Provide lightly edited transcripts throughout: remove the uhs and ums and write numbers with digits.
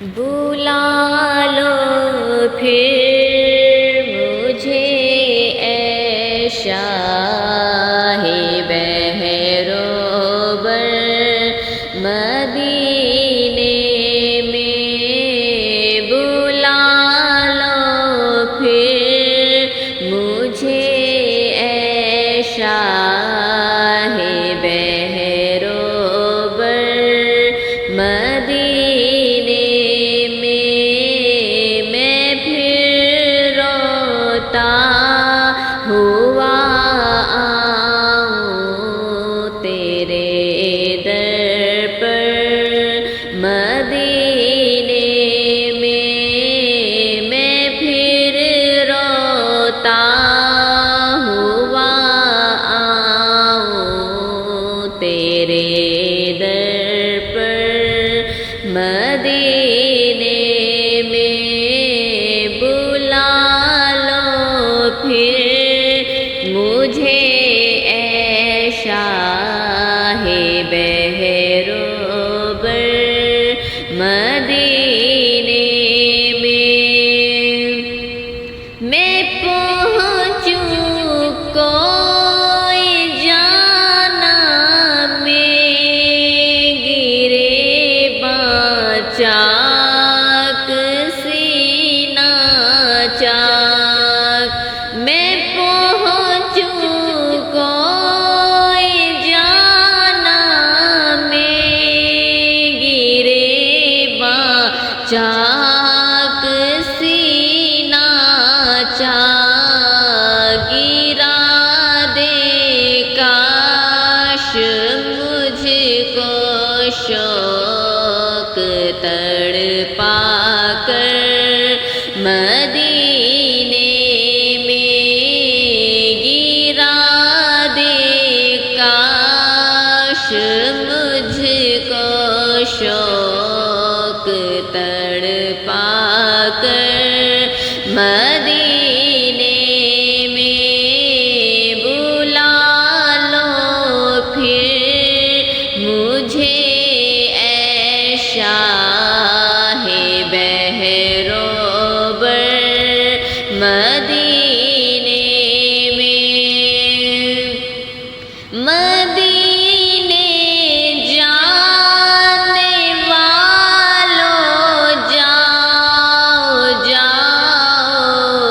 بلا لو پھر مجھے اے شاہ بہروبر مدینے میں، بلا لو پھر مجھے اے شاہ بہروبر مدینے ہوا آؤں تیرے در پر مدینے میں پھر روتا ہوا آؤں تیرے در پر مدینے میں، بلا لو پھر مجھے اے شاہ بہروبر مدینے میں پہنچوں کوئی جانا میں گرے چاک سینہ چاک، میں پہنچوں کوئی جانا میں گرے چاک سینہ چاک، گرا دے کاش مجھ کو شوق تڑپا کر مدینے میں، گرا دے کاش مجھ کو شوق تڑپا کر مدینے میں، بلا لو پھر مجھے اے شاہ بہروبر مدینے میں، مدینے جانے والوں جاؤ جاؤ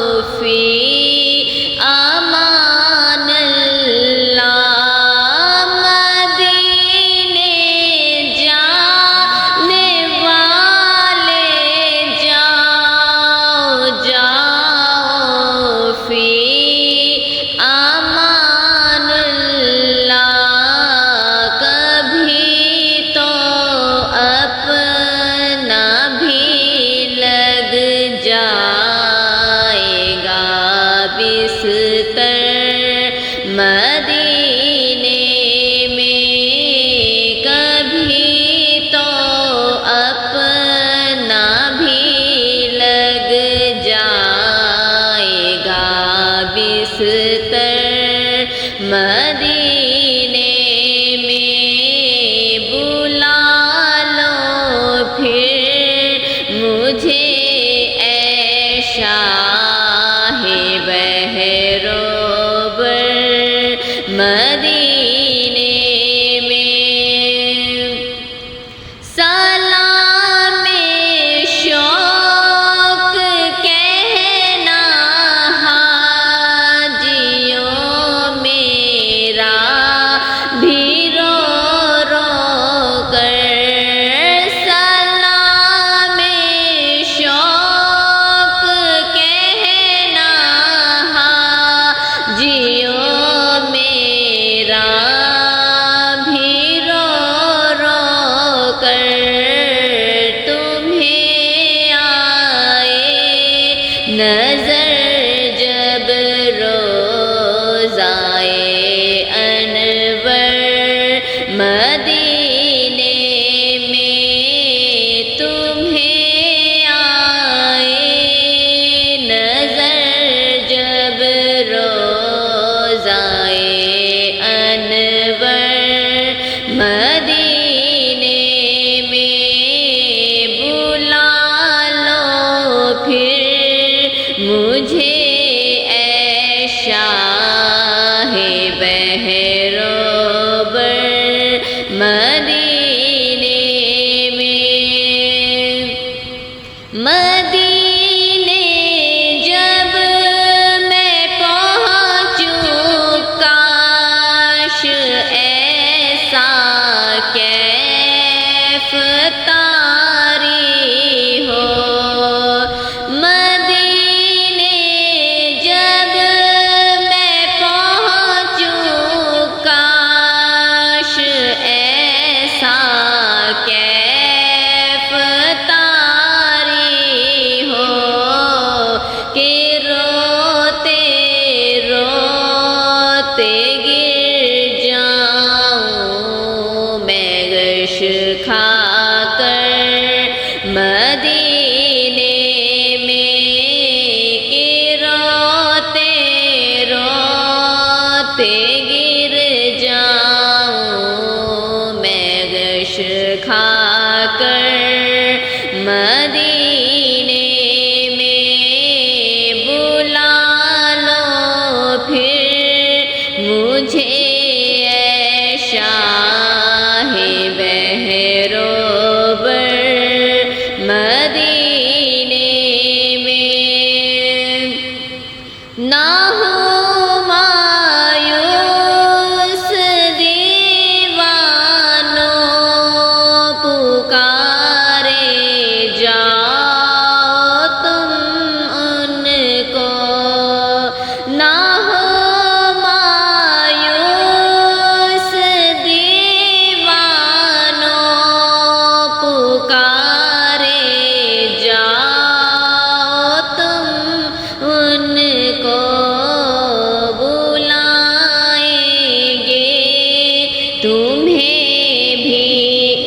مدینے میں کہ روتے روتے گر جاؤں میں غش کھا کر مدینے میں بلا لو پھر مجھے اے شاہ بہروبر مدینے میں نہ ہو مایوس دیوانوں پکارے جاؤ تم ان کو نہ ہو مایوس دیوانوں پکارے جاؤ تم ان کو بلائیں گے تمہیں بھی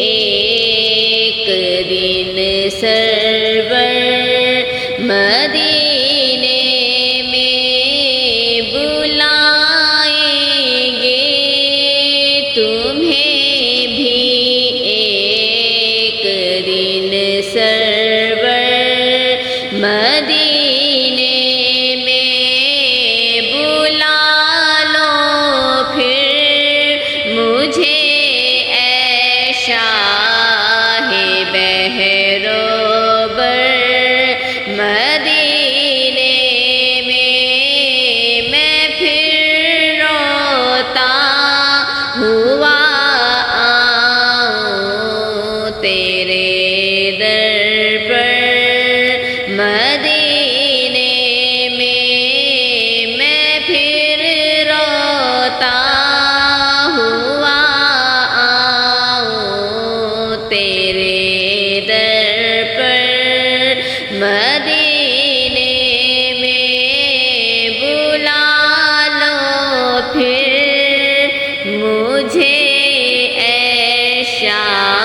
ایک دن سرور مدینے میں بلائیں گے تمہیں بھی ایک دن سرور مدینے میں بلا لو پھر مجھے اے شاہ بہروبر مدینے میں میں پھر روتا ہوا آؤں تیرے در پر مدینے میں میں پھر روتا ہوا آؤں تیرے در پر مدینے میں بلا لو پھر مجھے اے شاہ